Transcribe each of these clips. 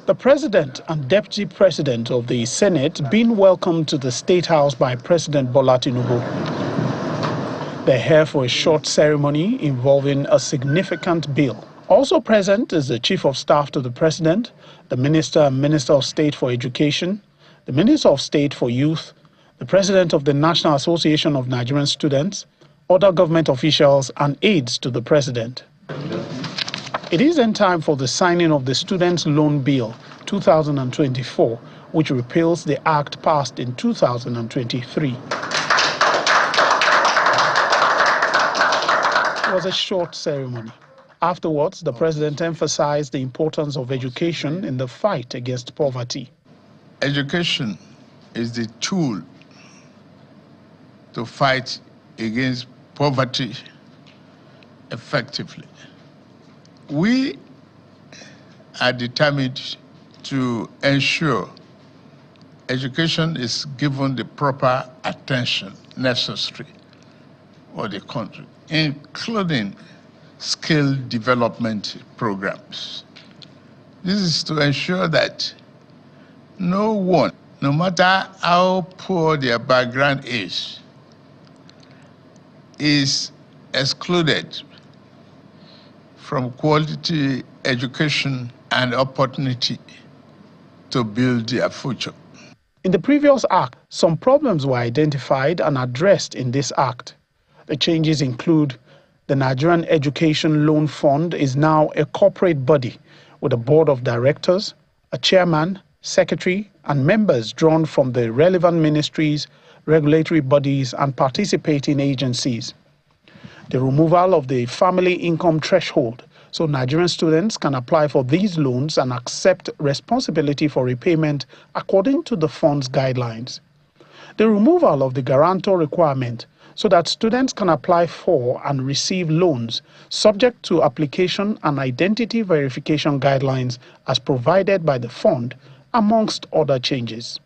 The President and Deputy President of the Senate being welcomed to the State House by President Bola Tinubu. They're here for a short ceremony involving a significant bill. Also present is the Chief of Staff to the President, the Minister and Minister of State for Education, the Minister of State for Youth, the President of the National Association of Nigerian Students, other government officials and aides to the President. It is then time for the signing of the Students' Loan Bill 2024, which repeals the act passed in 2023. It was a short ceremony. Afterwards, the President emphasized the importance of education in the fight against poverty. Education is the tool to fight against poverty effectively. We are determined to ensure education is given the proper attention necessary for the country, including skill development programs. This is to ensure that no one, no matter how poor their background is excluded from quality education and opportunity to build their future. In the previous act, some problems were identified and addressed in this act. The changes include the Nigerian Education Loan Fund is now a corporate body with a board of directors, a chairman, secretary, and members drawn from the relevant ministries, regulatory bodies, and participating agencies. The removal of the family income threshold so Nigerian students can apply for these loans and accept responsibility for repayment according to the fund's guidelines. The removal of the guarantor requirement so that students can apply for and receive loans subject to application and identity verification guidelines as provided by the fund, amongst other changes.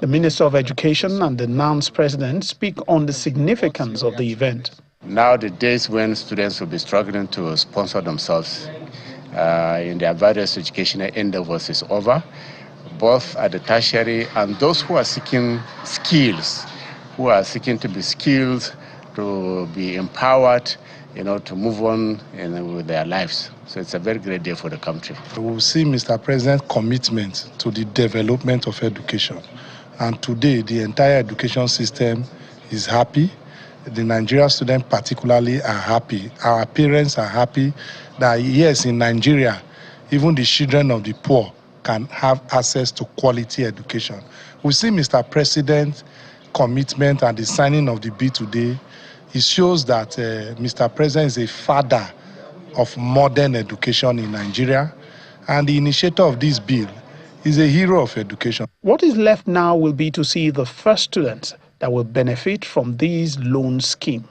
The Minister of Education and the NANS President speak on the significance of the event. Now the days when students will be struggling to sponsor themselves in their various educational endeavors is over, both at the tertiary and those who are seeking skills, who are seeking to be skilled, to be empowered, to move on with their lives. So it's a very great day for the country. We will see Mr. President's commitment to the development of education. And today, the entire education system is happy. The Nigerian students particularly are happy. Our parents are happy that, yes, in Nigeria, even the children of the poor can have access to quality education. We see Mr. President's commitment and the signing of the bill today. It shows that Mr. President is a father of modern education in Nigeria, and the initiator of this bill is a hero of education. What is left now will be to see the first students that will benefit from these loan scheme.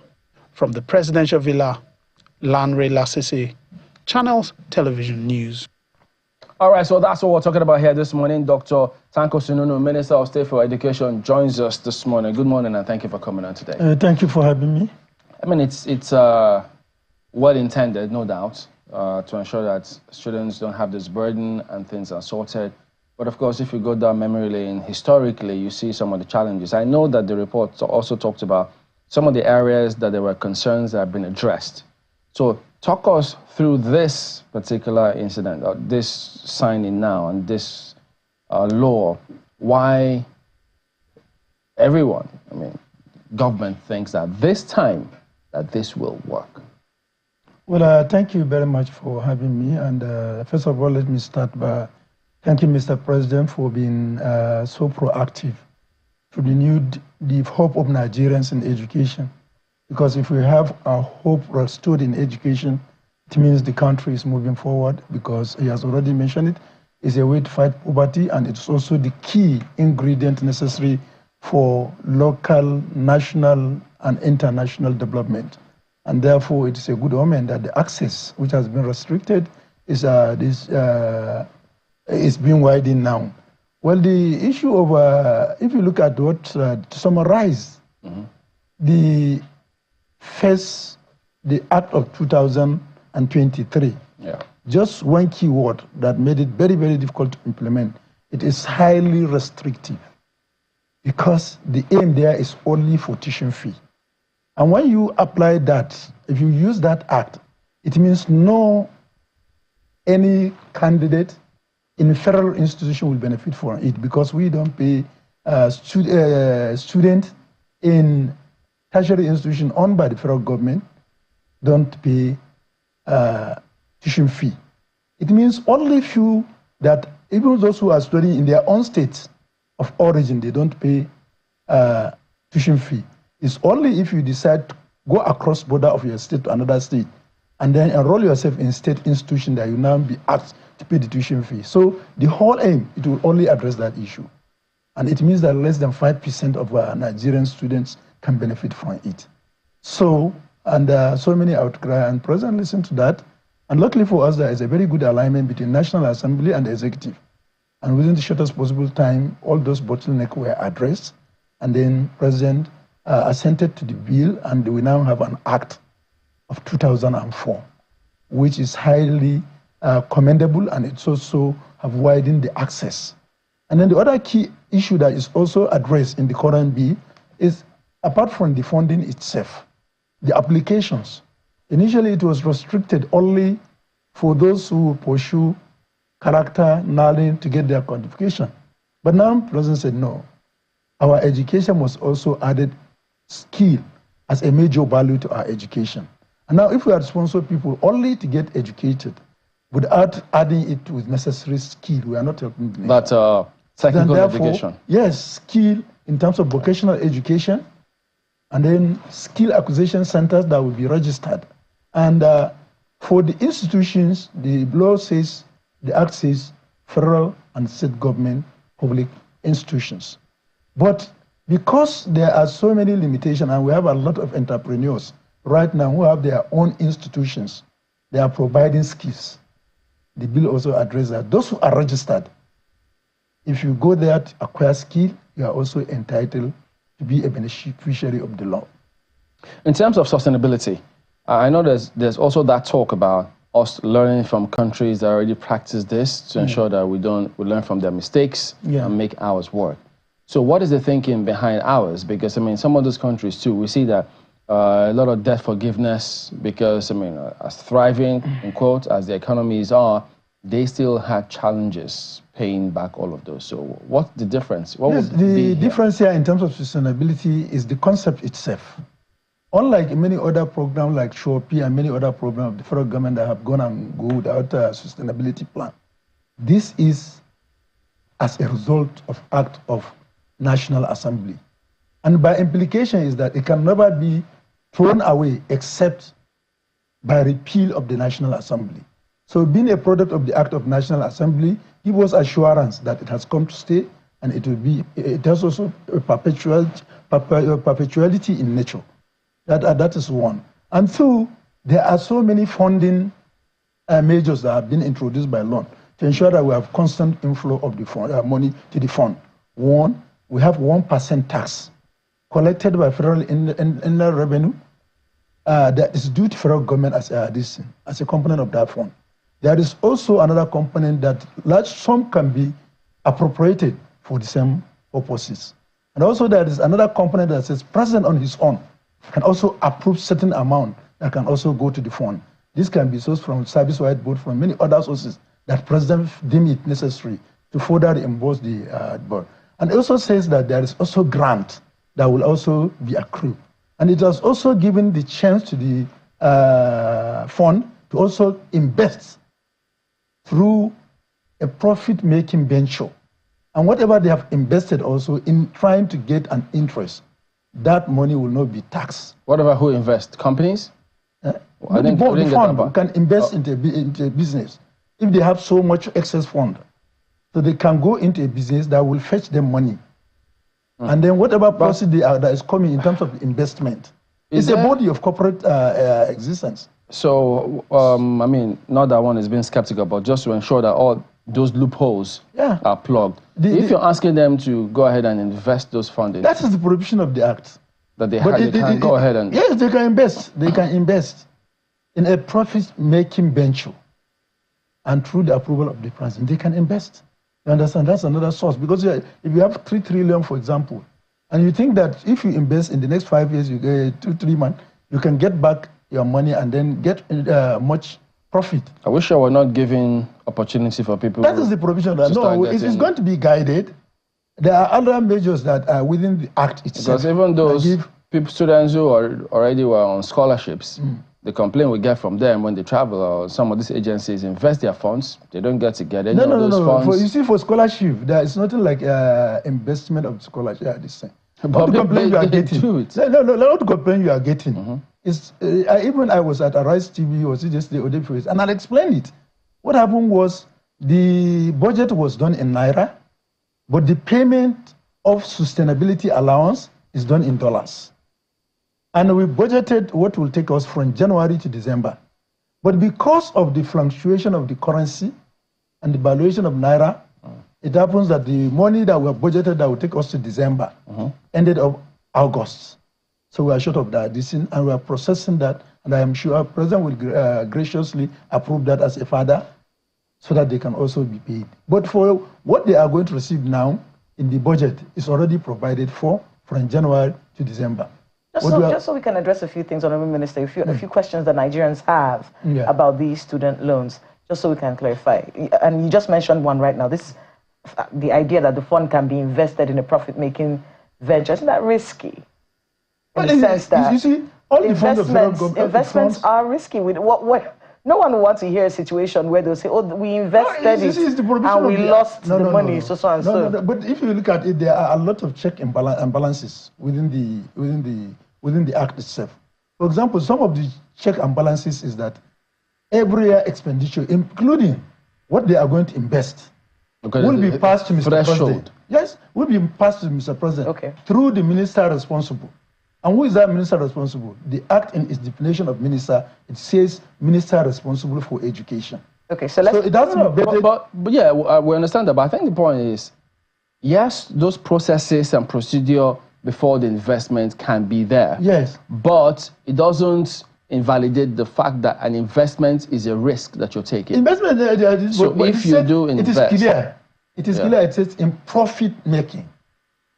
From the Presidential Villa, Lanre Lasese, Channels Television News. All right, so that's what we're talking about here this morning. Dr. Tanko Sununu, Minister of State for Education, joins us this morning. Good morning, and thank you for coming on today. Thank you for having me. I mean, it's well intended, no doubt, to ensure that students don't have this burden and things are sorted. But of course, if you go down memory lane, historically, you see some of the challenges. I know that the report also talked about some of the areas that there were concerns that have been addressed. So talk us through this particular incident, this signing now and this law, why everyone, government thinks that this time that this will work. Well, thank you very much for having me. And first of all, let me start by thanking Mr. President for being so proactive to renew the hope of Nigerians in education. Because if we have our hope restored in education, it means the country is moving forward, because he has already mentioned it. It's a way to fight poverty, and it's also the key ingredient necessary for local, national, and international development. And therefore, it is a good omen that the access, which has been restricted, is being widened now. Well, the issue of, if you look at what, to summarize, the Act of 2023, just one key word that made it very, very difficult to implement. It is highly restrictive because the aim there is only for tuition fee. And when you apply that, if you use that act, it means no any candidate in a federal institution will benefit from it because we don't pay students in tertiary institution owned by the federal government don't pay tuition fee. It means only few that even those who are studying in their own states of origin, they don't pay tuition fee. It's only if you decide to go across border of your state to another state and then enroll yourself in state institution that you now be asked to pay the tuition fee. So the whole aim, it will only address that issue. And it means that less than 5% of our Nigerian students can benefit from it. So, and so many outcry, and President listened to that. And luckily for us, there is a very good alignment between National Assembly and the Executive. And within the shortest possible time, all those bottlenecks were addressed. And then President assented to the bill, and we now have an act of 2004, which is highly commendable, and it's also have widened the access. And then the other key issue that is also addressed in the current bill is, apart from the funding itself, the applications. Initially, it was restricted only for those who pursue character, knowledge to get their qualification. But now, the President said, no, our education must also add skill as a major value to our education. And now, if we are sponsor people only to get educated without adding it with necessary skill, we are not helping them. But technical education. Yes, skill in terms of vocational education, and then skill acquisition centers that will be registered. And for the institutions, the law says, the act says, federal and state government public institutions. But because there are so many limitations, and we have a lot of entrepreneurs right now who have their own institutions, they are providing skills. The bill also addresses that. Those who are registered, if you go there to acquire skill, you are also entitled to be a beneficiary of the law. In terms of sustainability, I know there's also that talk about us learning from countries that already practice this to ensure that we learn from their mistakes and make ours work. So what is the thinking behind ours? Because, I mean, some of those countries too, we see that a lot of debt forgiveness because, I mean, as thriving, in quote, as the economies are, they still have challenges paying back all of those. So what's the difference? What would the difference here in terms of sustainability is the concept itself. Unlike many other programs like SHOPI and many other programs of the federal government that have gone and go without a sustainability plan, this is as a result of act of National Assembly. And by implication is that it can never be thrown away except by repeal of the National Assembly. So being a product of the Act of National Assembly, give us assurance that it has come to stay, and it has also a perpetuality in nature. That is one. And two, there are so many funding measures that have been introduced by law to ensure that we have constant inflow of the fund, money to the fund. One, we have 1% tax collected by federal inland revenue that is due to federal government as a component of that fund. There is also another component that large sum can be appropriated for the same purposes. And also there is another component that says President on his own can also approve certain amount that can also go to the fund. This can be sourced from service-wide board, from many other sources that President deem it necessary to further reimburse the board. And it also says that there is also grant that will also be accrued. And it has also given the chance to the fund to also invest through a profit-making venture. And whatever they have invested also in trying to get an interest, that money will not be taxed. What about who invest? Companies? The fund can invest into a business if they have so much excess fund. So they can go into a business that will fetch them money. And then whatever profit that is coming in terms of investment, it's a body of corporate existence. So, I mean, not that one is being skeptical, but just to ensure that all those loopholes are plugged. If you're asking them to go ahead and invest those funding, that is the prohibition of the act. That they can go ahead and... Yes, they can invest. They can invest in a profit-making venture. and through the approval of the president, they can invest. You understand? That's another source. Because if you have 3 trillion, for example, and you think that if you invest in the next 5 years, you get 2-3 months, you can get back your money and then get much profit. I wish I were not giving opportunity for people. That is the provision. No, it is going to be guided. There are other measures that are within the act itself. Because even those students who already were on scholarships, the complaint we get from them when they travel, or some of these agencies invest their funds, they don't get to get any of those funds. You see, for scholarship, there is nothing like investment of scholarship. What complaint you are getting? Not complaint you are getting. Even I was at Arise TV, or yesterday, and I'll explain it. What happened was the budget was done in Naira, but the payment of sustainability allowance is done in dollars. And we budgeted what will take us from January to December. But because of the fluctuation of the currency and the valuation of Naira, it happens that the money that we have budgeted that will take us to December ended up August. So we are short of that, and we are processing that, and I am sure our president will graciously approve that as a father so that they can also be paid. But for what they are going to receive now in the budget is already provided for from January to December. Just so we can address a few things, Honorable Minister, a few questions that Nigerians have about these student loans, just so we can clarify. And you just mentioned one right now. The idea that the fund can be invested in a profit-making venture, isn't that risky? In the sense that you see, all investments are risky. No one wants to hear a situation where they'll say, "Oh, we invested and we lost the money." So and so. But if you look at it, there are a lot of check and balances within the act itself. For example, some of the check and balances is that every year expenditure, including what they are going to invest, will be passed to Mr. President. Yes, will be passed to Mr. President through the minister responsible. And who is that minister responsible? The act in its definition of minister, it says minister responsible for education. Okay, so let's... So it doesn't... But yeah, we understand that, but I think the point is, yes, those processes and procedure before the investment can be there. Yes. But it doesn't invalidate the fact that an investment is a risk that you're taking. Investment, so if you do invest... It is clear. It is clear it says in profit making.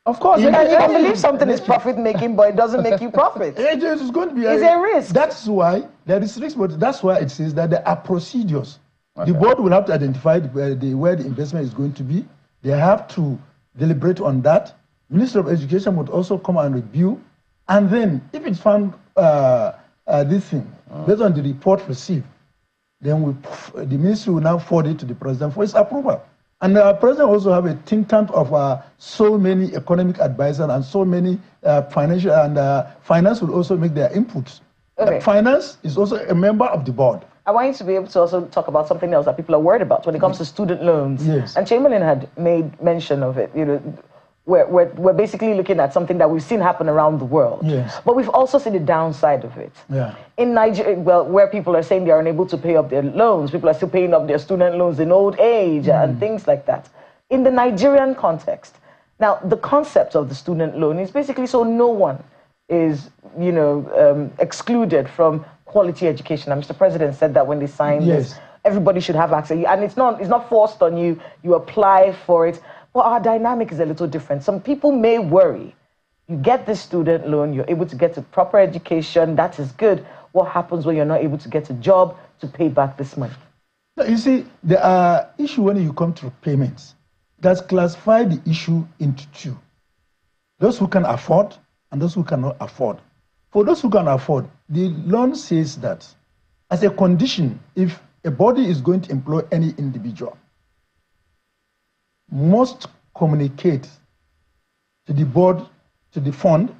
Of course. You can believe something is profit-making, but it doesn't make you profit. It's going to be a risk. That's why there is risk, but that's why it says that there are procedures. The board will have to identify where the investment is going to be. They have to deliberate on that. Minister of Education would also come and review. And then, if it's found this thing, based on the report received, then the ministry will now forward it to the president for his approval. And the president also have a think tank of so many economic advisors and so many financial, and finance will also make their inputs. Finance is also a member of the board. I want you to be able to also talk about something else that people are worried about when it comes to student loans. Yes. And Chamberlain had made mention of it. We're basically looking at something that we've seen happen around the world. Yes. But we've also seen the downside of it. Yeah. In Nigeria, where people are saying they are unable to pay up their loans, people are still paying up their student loans in old age and things like that. In the Nigerian context, now the concept of the student loan is basically so no one is, excluded from quality education. And Mr. President said that when they signed this, everybody should have access. And it's not forced on you. You apply for it. But our dynamic is a little different. Some people may worry. You get this student loan, you're able to get a proper education, that is good. What happens when you're not able to get a job to pay back this money? You see, there are issues when you come to payments. That's classified the issue into two. Those who can afford and those who cannot afford. For those who can afford, the loan says that as a condition, if a body is going to employ any individual, must communicate to the board, to the fund,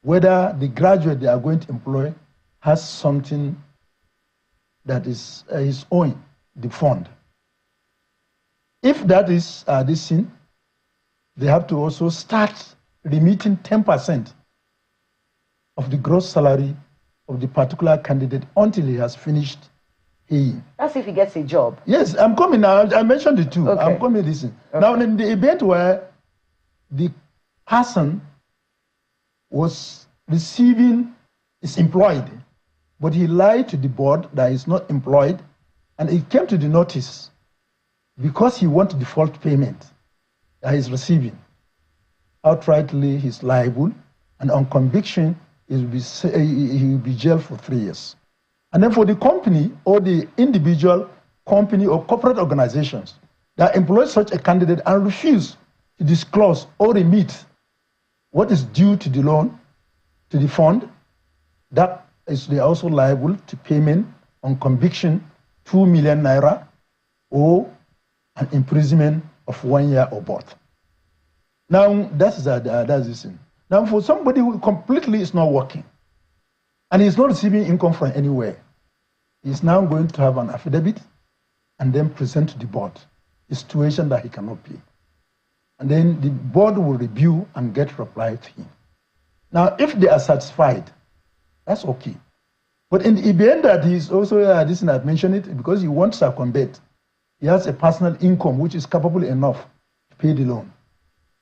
whether the graduate they are going to employ has something that is owing the fund. If that is this thing, they have to also start remitting 10% of the gross salary of the particular candidate until he has finished paying. That's if he gets a job. Yes, I'm coming now. I mentioned the two. Okay. I'm coming to this. Okay. Now, in the event where the person is employed, but he lied to the board that he's not employed, And it came to the notice because he wants default payment that he's receiving. Outrightly, he's liable, and on conviction, he will be jailed for 3 years. And then for the company or the individual company or corporate organizations that employ such a candidate and refuse to disclose or remit what is due to the loan, to the fund, that is, they are also liable to payment on conviction 2 million naira or an imprisonment of 1 year or both. Now, that's the thing. Now, for somebody who completely is not working and is not receiving income from anywhere, he's now going to have an affidavit and then present to the board a situation that he cannot pay. And then the board will review and get reply to him. Now, if they are satisfied, that's okay. But in the event that he's also, this and I've mentioned it, because he wants to circumvent, he has a personal income which is capable enough to pay the loan,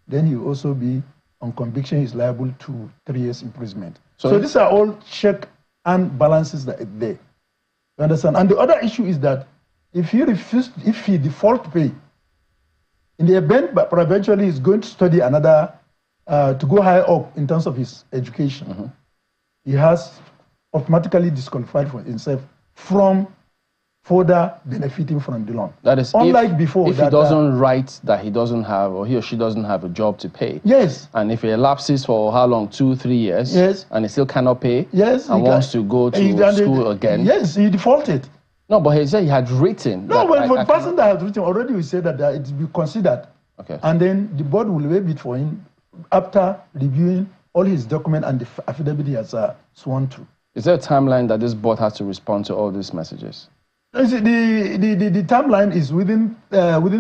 then he will also be, on conviction, he's liable to 3 years imprisonment. So these are all check and balances that are there. You understand? And the other issue is that if he default pay, in the event, but eventually he's going to study another, to go higher up in terms of his education, he has automatically disqualified for himself from further benefiting from the loan. That is, unlike before. If he doesn't write that he doesn't have, or he or she doesn't have a job to pay. Yes. And if he elapses for how long, 2-3 years. Yes. And he still cannot pay. Yes. And wants to go to school again. Yes, he defaulted. No, but he said he had written. No, but for the person that had written already, we said that it will be considered. Okay. And then the board will waive it for him after reviewing all his documents and the affidavit he has sworn to. Is there a timeline that this board has to respond to all these messages? The timeline is within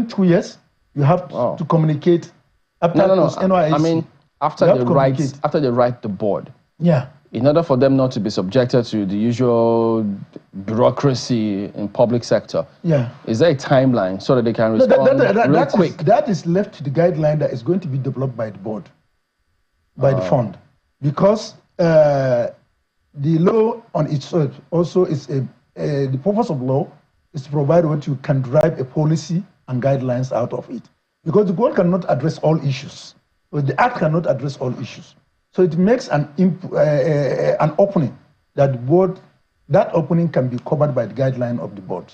2 years. You have to communicate after NYSC. I mean, after they write the board. Yeah. In order for them not to be subjected to the usual bureaucracy in public sector. Yeah. Is there a timeline so that they can respond real quick? That is left to the guideline that is going to be developed by the board, by the fund, because the law on its own also is the purpose of law is to provide what you can drive a policy and guidelines out of it. Because the board cannot address all issues, or the act cannot address all issues. So it makes an opening that the board, that opening can be covered by the guideline of the board.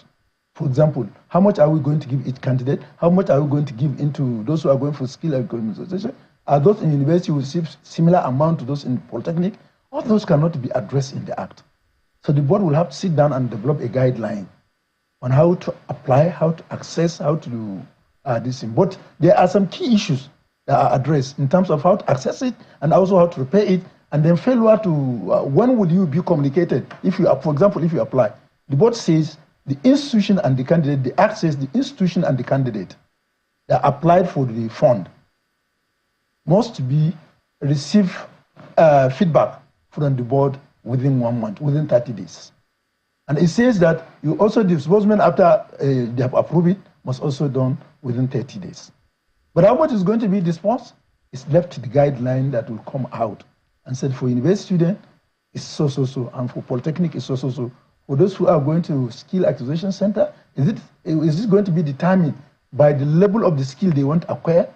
For example, how much are we going to give each candidate? How much are we going to give into those who are going for skill acquisition? Are those in university who receive similar amount to those in polytechnic? All those cannot be addressed in the act. So the board will have to sit down and develop a guideline on how to apply, how to access, how to do this thing. But there are some key issues that are addressed in terms of how to access it and also how to repair it, and then failure to, when would you be communicated? If you, for example, if you apply, the board says the institution and the candidate, the act says the institution and the candidate that applied for the fund must receive feedback from the board within 1 month, within 30 days. And it says that you also disbursement after they have approved it must also done within 30 days. But how much is going to be disbursed? It's left to the guideline that will come out and said for university student, it's so, and for polytechnic, it's so. For those who are going to skill acquisition center, is this going to be determined by the level of the skill they want to acquire?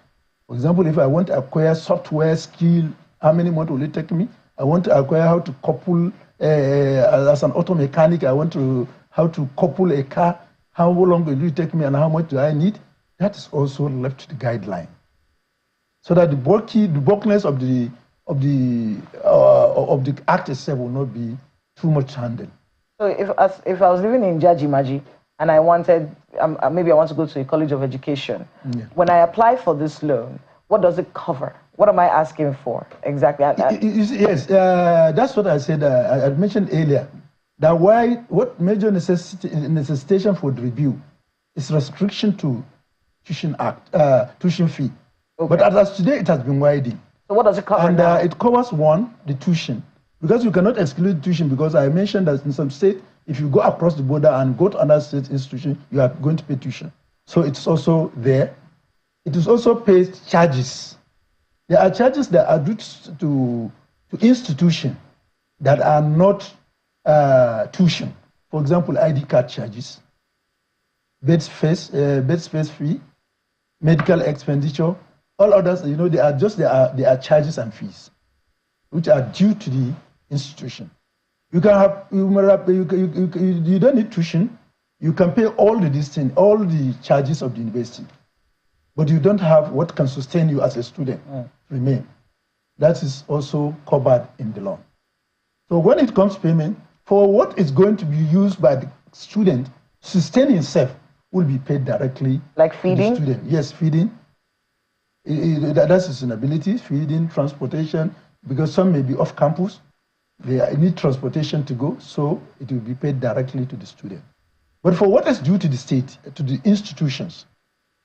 For example, if I want to acquire software skill, how many months will it take me? I want to acquire how to couple, as an auto mechanic, I want to, how to couple a car, how long will it take me and how much do I need? That is also left to the guideline. So that the bulkiness of the act itself will not be too much handled. So if I was living in Jajimaji and I wanted, maybe I want to go to a college of education, when I apply for this loan, what does it cover? What am I asking for exactly? Yes, that's what I said. I mentioned earlier that what major necessitation for the review is restriction to tuition fee. Okay. But as of today, it has been widened. So what does it cover now? It covers one, the tuition. Because you cannot exclude tuition, because I mentioned that in some state, if you go across the border and go to another state institution, you are going to pay tuition. So it's also there. It is also pays charges. There are charges that are due to institution that are not tuition. For example, ID card charges, bed space fee, medical expenditure, all others, you know, they are charges and fees, which are due to the institution. You don't need tuition. You can pay all the charges of the university, but you don't have what can sustain you as a student remain. That is also covered in the law. So when it comes to payment, for what is going to be used by the student, sustaining himself will be paid directly. Like feeding? To the student. Yes, feeding. That's sustainability, feeding, transportation, because some may be off campus. They need transportation to go, so it will be paid directly to the student. But for what is due to the state, to the institutions,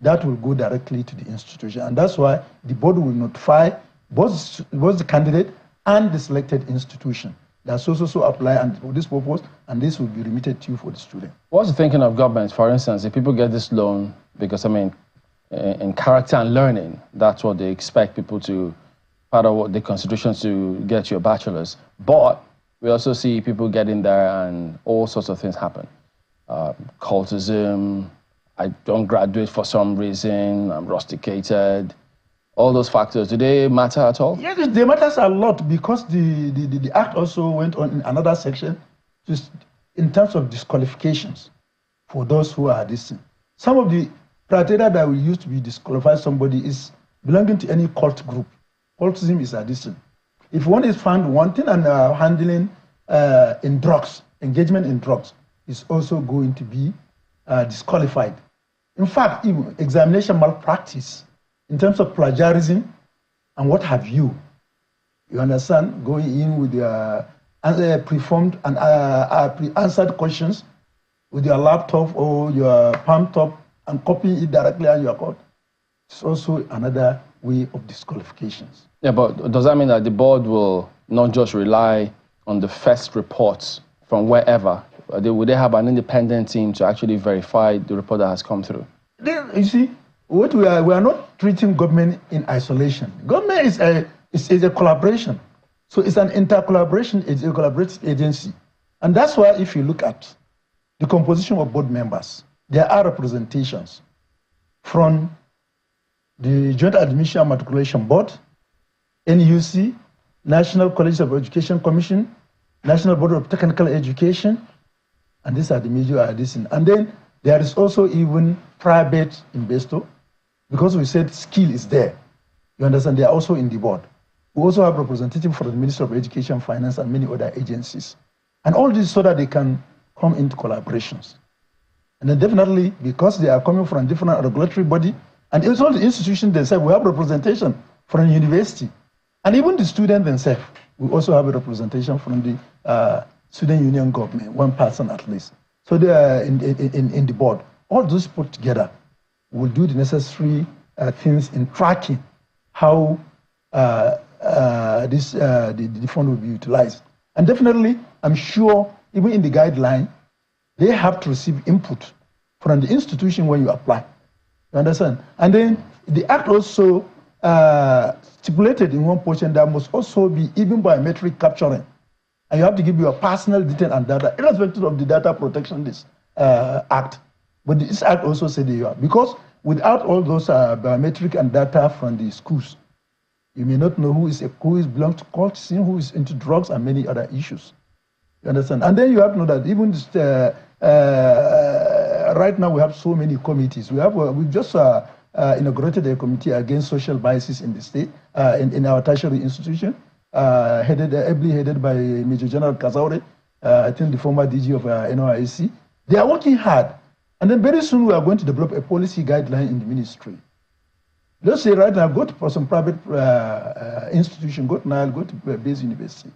that will go directly to the institution. And that's why the board will notify both the candidate and the selected institution. That's also apply and for this purpose, and this will be remitted to you for the student. What's the thinking of government? For instance, if people get this loan, because I mean, in character and learning, that's what they expect people to, part of what the constitution to get your bachelor's. But we also see people get in there and all sorts of things happen. Cultism, I don't graduate for some reason, I'm rusticated. All those factors, do they matter at all? Yes, they matter a lot because the Act also went on in another section just in terms of disqualifications for those who are distant. Some of the criteria that we use to be disqualify somebody is belonging to any cult group. Cultism is addition. If one is found wanting and handling in drugs, engagement in drugs, is also going to be disqualified. In fact, even examination malpractice, in terms of plagiarism and what have you, you understand, going in with your pre-formed and pre-answered questions with your laptop or your palm top and copying it directly on your code, it's also another way of disqualifications. Yeah, but does that mean that the board will not just rely on the first reports from wherever? Would they have an independent team to actually verify the report that has come through? You see, what we are not treating government in isolation. Government is a collaboration. So it's an inter-collaboration, it's a collaborative agency. And that's why if you look at the composition of board members, there are representations from the Joint Admission and Matriculation Board, NUC, National College of Education Commission, National Board of Technical Education, and these are the major additions. And then there is also even private investor, because we said skill is there. You understand? They are also in the board. We also have representatives from the Ministry of Education, Finance, and many other agencies. And all this so that they can come into collaborations. And then definitely, because they are coming from different regulatory body, and it's all the institutions themselves, we have representation from the university. And even the students themselves, we also have a representation from the student union government, one person at least. So they are in the board. All those put together will do the necessary things in tracking how the fund will be utilized. And definitely, I'm sure, even in the guideline, they have to receive input from the institution when you apply. You understand? And then the Act also stipulated in one portion that must also be even biometric capturing. And you have to give your personal detail and data, irrespective of the Data Protection Act. But this Act also said you are. Because without all those biometric and data from the schools, you may not know who belongs to cultism, who is into drugs, and many other issues. You understand? And then you have to know that even this, right now we have so many committees. We've just inaugurated a committee against social biases in the state, in our tertiary institution, ably headed by Major General Kazaure, I think the former DG of NYSC. They are working hard. And then very soon we are going to develop a policy guideline in the ministry. Let's say right now, go to some private institution, go to Nile, go to Base University.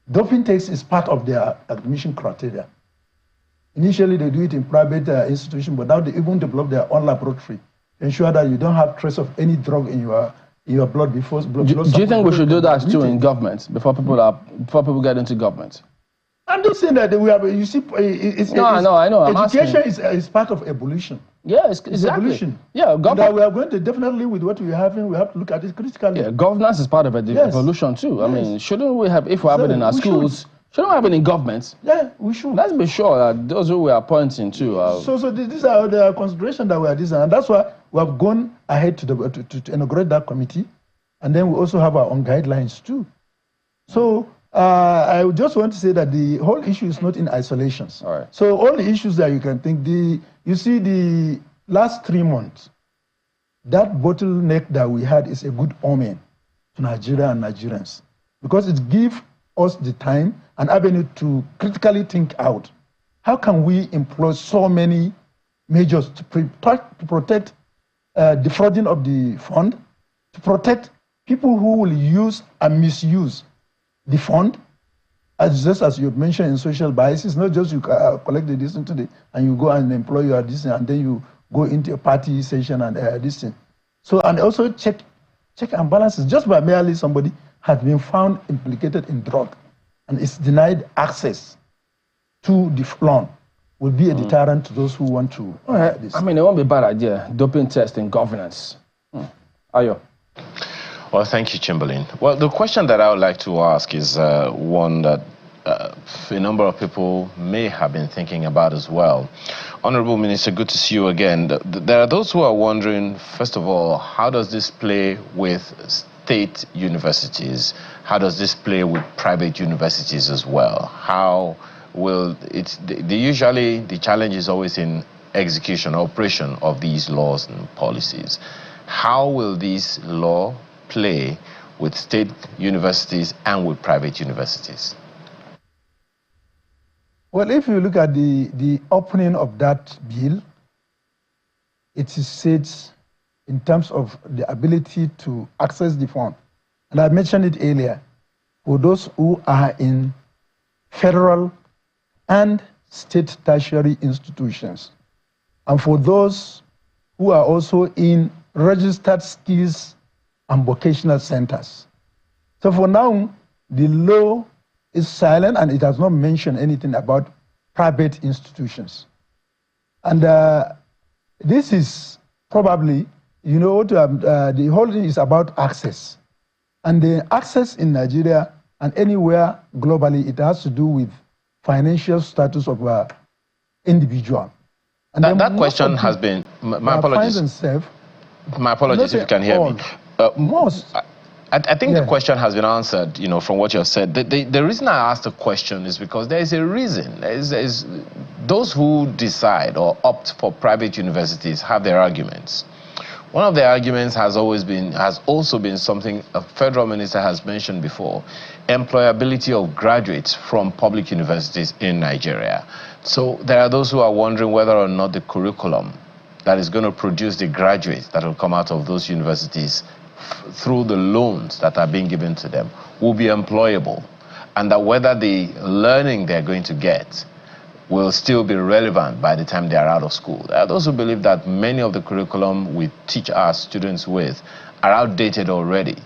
Doping test is part of their admission criteria. Initially, they do it in private institution, but now they even develop their own laboratory to ensure that you don't have trace of any drug in your blood before. Do you think we should do that too in government before people get into government? I'm not saying that we have. You see, I know. Education is part of evolution. Yeah, it's exactly. Evolution. Yeah, government. We are going to definitely, with what we are having, we have to look at it critically. Yeah, governance is part of evolution too. I mean, shouldn't we have, if we have it in our schools, Shouldn't we have been in government? Yeah, we should. Let's be sure that those who we are appointing to. So these are the considerations that we are designing, and that's why we have gone ahead to inaugurate that committee, and then we also have our own guidelines too. So I just want to say that the whole issue is not in isolation. All right. So all the issues that you can think, you see the last 3 months, that bottleneck that we had is a good omen to Nigeria and Nigerians, because it gives us the time and avenue to critically think out, how can we employ so many measures to protect defrauding of the fund, to protect people who will use and misuse the fund, just as you mentioned in social biases, not just you collect the this today and you go and employ your this and then you go into a party session and this thing. So, and also check and balances, just by merely somebody has been found implicated in drug and is denied access to the loan, will be a deterrent to those who want to this. I mean, it won't be a bad idea, doping test in governance. Ayo. Well, thank you, Chamberlain. Well, the question that I would like to ask is one that a number of people may have been thinking about as well. Honorable Minister, good to see you again. There are those who are wondering, first of all, how does this play with state universities? How does this play with private universities as well? How will it, usually the challenge is always in execution, operation of these laws and policies. How will this law play with state universities and with private universities? Well, if you look at the opening of that bill, it is said in terms of the ability to access the fund. And I mentioned it earlier, for those who are in federal and state tertiary institutions, and for those who are also in registered skills and vocational centers. So for now, the law is silent and it has not mentioned anything about private institutions. And this is probably, you know, the whole thing is about access. And the access in Nigeria and anywhere globally, it has to do with financial status of an individual. And that question has been, my apologies. My apologies if you can hear me. Most. I think the question has been answered, you know, from what you have said. The reason I asked the question is because there is a reason. There's those who decide or opt for private universities have their arguments. One of the arguments has also been something a federal minister has mentioned before: employability of graduates from public universities in Nigeria. So there are those who are wondering whether or not the curriculum that is going to produce the graduates that will come out of those universities through the loans that are being given to them will be employable, and that whether the learning they're going to get will still be relevant by the time they are out of school. There are those who believe that many of the curriculum we teach our students with are outdated already.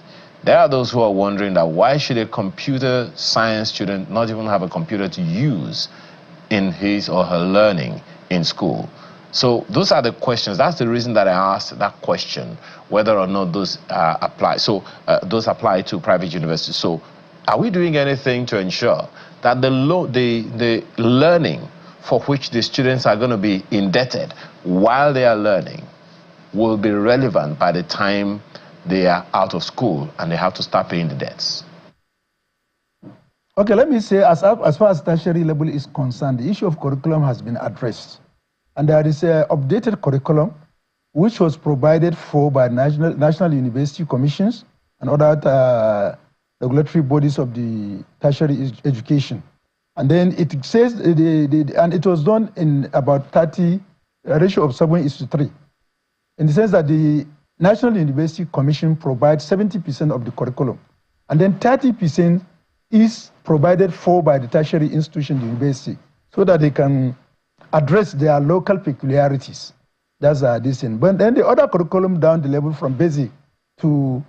There are those who are wondering that why should a computer science student not even have a computer to use in his or her learning in school? So those are the questions. That's the reason that I asked that question, whether or not those apply. So those apply to private universities. So are we doing anything to ensure that the learning for which the students are going to be indebted while they are learning will be relevant by the time they are out of school and they have to start paying the debts? Okay, let me say, as far as tertiary level is concerned, the issue of curriculum has been addressed. And there is an updated curriculum which was provided for by national university commissions and other regulatory bodies of the tertiary education. And then it says, and it was done in about 30, a ratio of 7:3, in the sense that the National University Commission provides 70% of the curriculum, and then 30% is provided for by the tertiary institution, the university, so that they can address their local peculiarities. That's this thing. But then the other curriculum down the level from basic to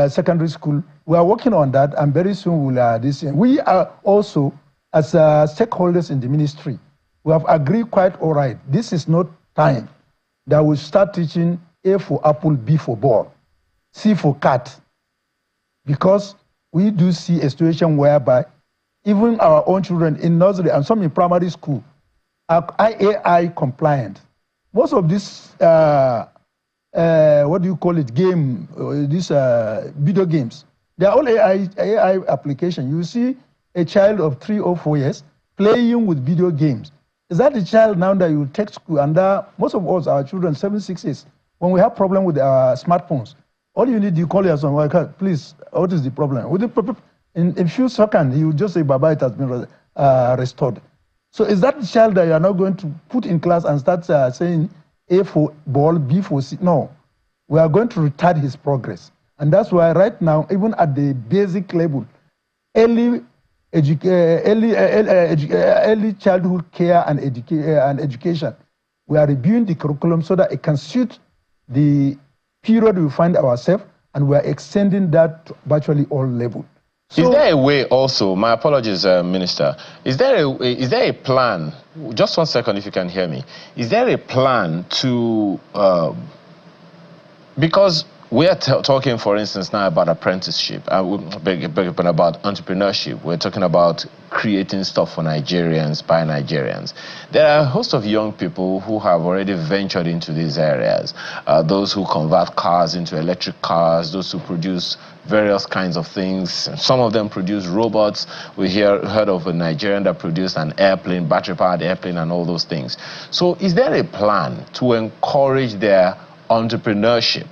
secondary school, we are working on that, and very soon we'll this thing. We are also, as stakeholders in the ministry, we have agreed quite all right. This is not time that we start teaching A for apple, B for ball, C for cat, because we do see a situation whereby even our own children in nursery and some in primary school are IAI compliant. Most of this, what do you call it, these video games, they are all AI application. You see a child of 3 or 4 years playing with video games. Is that the child now that you take school? And most of us, our children, 7, 6 years, when we have problem with our smartphones, all you need, you call your son, please, what is the problem? In a few seconds, you just say, Baba, it has been restored. So is that the child that you are not going to put in class and start saying A for ball, B for C? No, we are going to retard his progress. And that's why right now, even at the basic level, early childhood care and education, we are reviewing the curriculum so that it can suit the period we find ourselves, and we are extending that to virtually all levels. So, is there a way also, my apologies, Minister, is there a plan, just 1 second if you can hear me, is there a plan to, because we are talking, for instance, now about apprenticeship, about entrepreneurship. We're talking about creating stuff for Nigerians, by Nigerians. There are a host of young people who have already ventured into these areas. Those who convert cars into electric cars, those who produce various kinds of things. Some of them produce robots. We heard of a Nigerian that produced an airplane, battery-powered airplane, and all those things. So is there a plan to encourage their entrepreneurship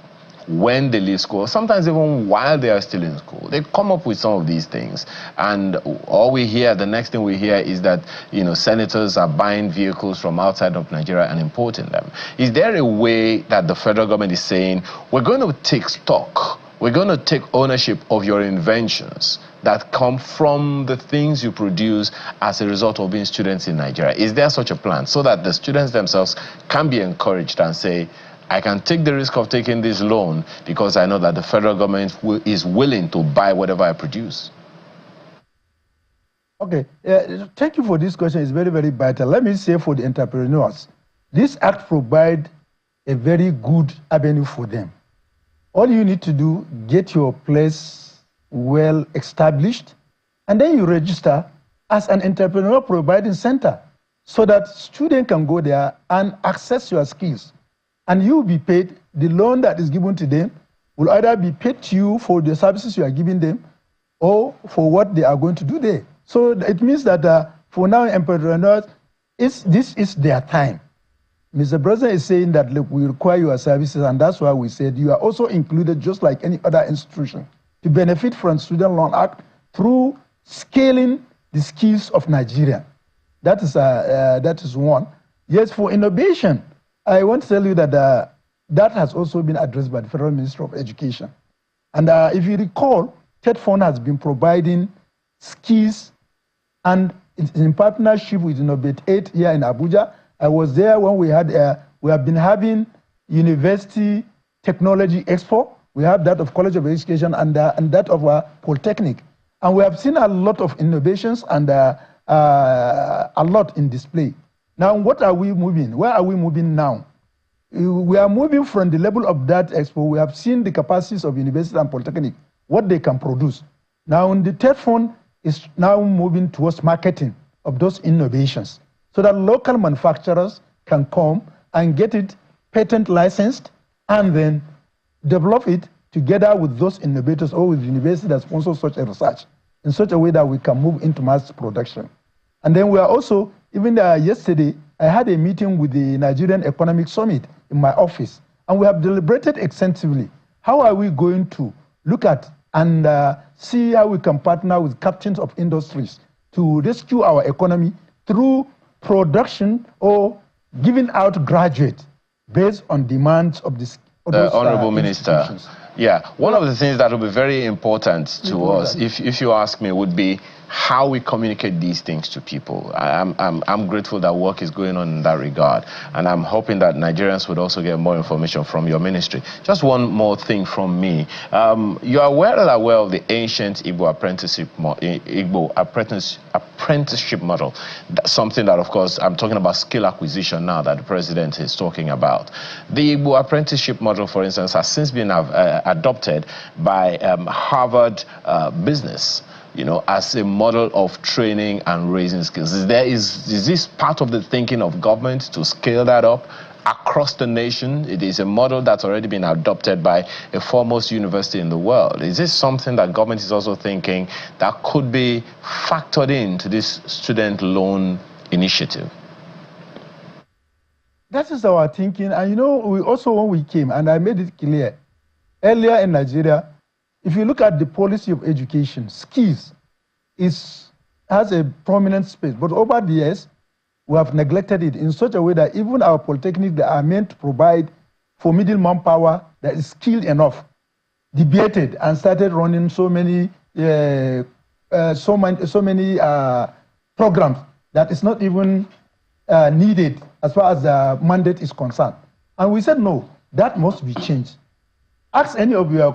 when they leave school, sometimes even while they are still in school? They come up with some of these things, and all we hear, the next thing we hear is that, you know, senators are buying vehicles from outside of Nigeria and importing them. Is there a way that the federal government is saying, we're going to take stock, we're going to take ownership of your inventions that come from the things you produce as a result of being students in Nigeria? Is there such a plan so that the students themselves can be encouraged and say, I can take the risk of taking this loan because I know that the federal government is willing to buy whatever I produce? Okay, thank you for this question. It's very, very vital. Let me say for the entrepreneurs, this act provides a very good avenue for them. All you need to do, get your place well established, and then you register as an entrepreneur providing center so that students can go there and access your skills. And you will be paid. The loan that is given to them will either be paid to you for the services you are giving them or for what they are going to do there. So it means that for now, entrepreneurs, this is their time. Mr. President is saying that, look, we require your services, and that's why we said you are also included just like any other institution to benefit from Student Loan Act through scaling the skills of Nigeria. That is one. Yes, for innovation, I want to tell you that that has also been addressed by the Federal Ministry of Education. And if you recall, TED Fund has been providing skills, and it's in partnership with Innovate 8 here in Abuja. I was there when we have been having University Technology Expo. We have that of College of Education and that of Polytechnic. And we have seen a lot of innovations and a lot in display. Now, what are we moving? Where are we moving now? We are moving from the level of that expo. We have seen the capacities of university and polytechnic, what they can produce. Now, the TED Fund is now moving towards marketing of those innovations so that local manufacturers can come and get it patent licensed and then develop it together with those innovators or with the university that sponsors such a research in such a way that we can move into mass production. And then we are also, even yesterday, I had a meeting with the Nigerian Economic Summit in my office, and we have deliberated extensively. How are we going to look at and see how we can partner with captains of industries to rescue our economy through production or giving out graduates based on demands of this. Honorable Minister, yeah, one of the things that will be very important to us, if you ask me, would be how we communicate these things to people. I'm grateful that work is going on in that regard, and I'm hoping that Nigerians would also get more information from your ministry. Just one more thing from me. You are well aware of the ancient Igbo apprenticeship model. That's something that, of course, I'm talking about skill acquisition now that the president is talking about. The Igbo apprenticeship model, for instance, has since been adopted by Harvard Business. you know, as a model of training and raising skills? Is this part of the thinking of government to scale that up across the nation? It is a model that's already been adopted by a foremost university in the world. Is this something that government is also thinking that could be factored into this student loan initiative? That is our thinking. And you know, we also, when we came, and I made it clear, earlier in Nigeria, if you look at the policy of education, skills has a prominent space. But over the years, we have neglected it in such a way that even our polytechnics that are meant to provide for middle manpower that is skilled enough, debated and started running so many programs that is not even needed as far as the mandate is concerned. And we said, no, that must be changed. Ask any of your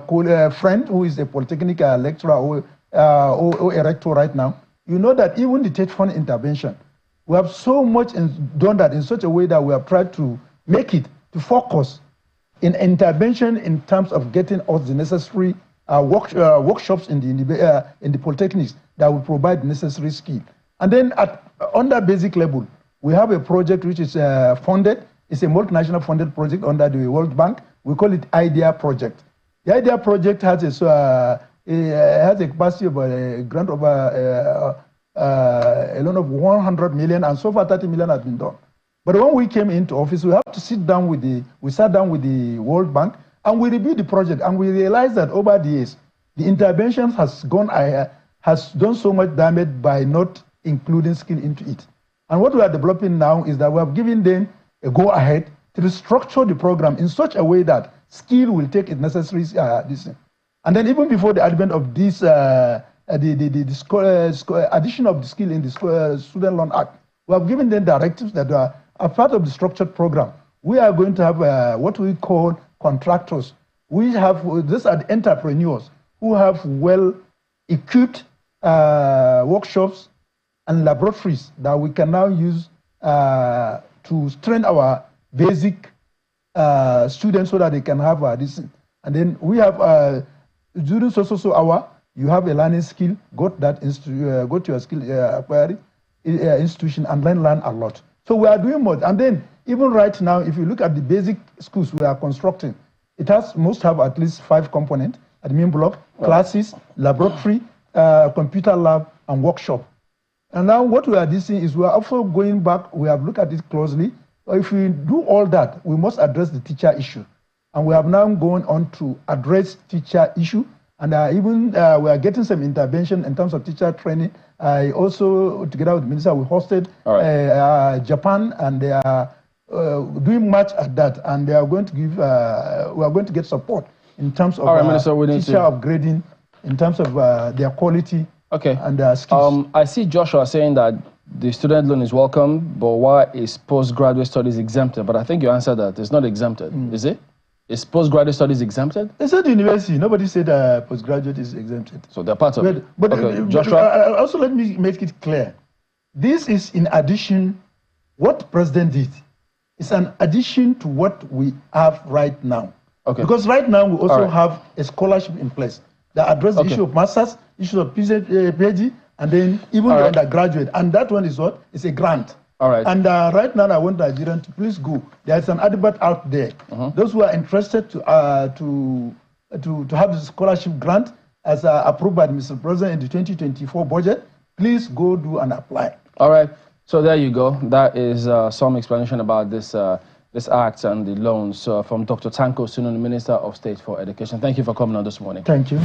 friend who is a polytechnic lecturer or a rector right now, you know that even the state fund intervention, we have so much done that in such a way that we have tried to make it to focus in intervention in terms of getting us the necessary workshops in the polytechnics that will provide necessary skill. And then on that basic level, we have a project which is funded. It's a multinational funded project under the World Bank. We call it IDEA Project. The IDEA Project has a capacity of a grant of a loan of 100 million, and so far 30 million has been done. But when we came into office, we have to sit down with the World Bank and we reviewed the project, and we realized that over the years, the intervention has done so much damage by not including skill into it. And what we are developing now is that we have given them a go-ahead to restructure the program in such a way that skill will take its necessary and then even before the advent of this, addition of the skill in the Student Loan Act, we have given them directives that are a part of the structured program. We are going to have what we call contractors. These are the entrepreneurs who have well-equipped workshops and laboratories that we can now use to train our basic students so that they can have this. And then we have during so hour, you have a learning skill. Go to your skill acquiring institution and learn a lot. So we are doing more. And then even right now, if you look at the basic schools we are constructing, it must have at least 5 components: admin block, classes, laboratory, computer lab, and workshop. And now what we are doing is we are also going back. We have looked at it closely. If we do all that, we must address the teacher issue. And we have now gone on to address teacher issue. And even we are getting some intervention in terms of teacher training. I also, together with the minister, we hosted Japan, and they are doing much at that. And they are going to give, we are going to get support in terms of teacher upgrading, in terms of their quality and their skills. I see Joshua saying that the student loan is welcome, but why is postgraduate studies exempted? But I think you answered that. It's not exempted, is it? Is postgraduate studies exempted? It's at the university. Nobody said postgraduate is exempted. So they're part of it. But Joshua, also let me make it clear. This is in addition, what the president did. It's an addition to what we have right now. Because right now we also have a scholarship in place that addresses the issue of masters, issue of PhD, and then even the undergraduate. And that one is what? It's a grant. And right now, I want Nigerians to please go. There's an advert out there. Those who are interested to have the scholarship grant as approved by Mr. President in the 2024 budget, please go do and apply. All right. So there you go. That is some explanation about this act and the loans from Dr. Tanko Sunun, Minister of State for Education. Thank you for coming on this morning. Thank you.